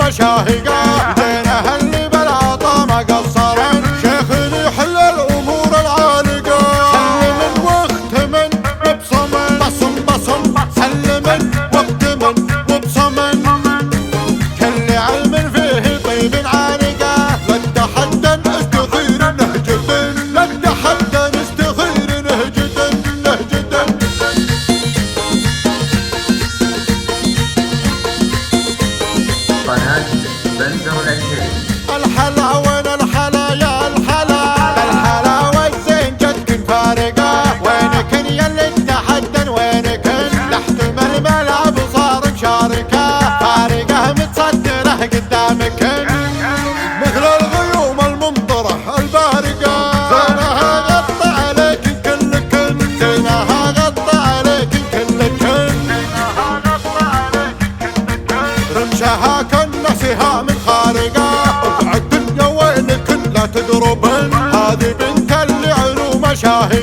مشاهقة زينها اللي بالعطا ما قصرن شيخ يحل الأمور العالقة سلم واختمن وبصمن بصم سلمن واختمن وبصمن كل علم فيه طيب عالقة لا تحدى استخير نهجة لا تحدى استخير نهجة قناة بندر الشيخ. الحلا وين الحلا يا الحلا والزين جدكن فارقة وينكن يلي تحدن وينكن تحتمل الملعب صار مشاركة فارقة متصدرة قدامكن مثل الغيوم الممطرة البارقة زينها غطى عليك كلكن زينها غطى عليك كلكن رمشها كالنسها من خارقة ابعد الدنيا وينكن لا تقربن هذه بنت اللي علوم شاهد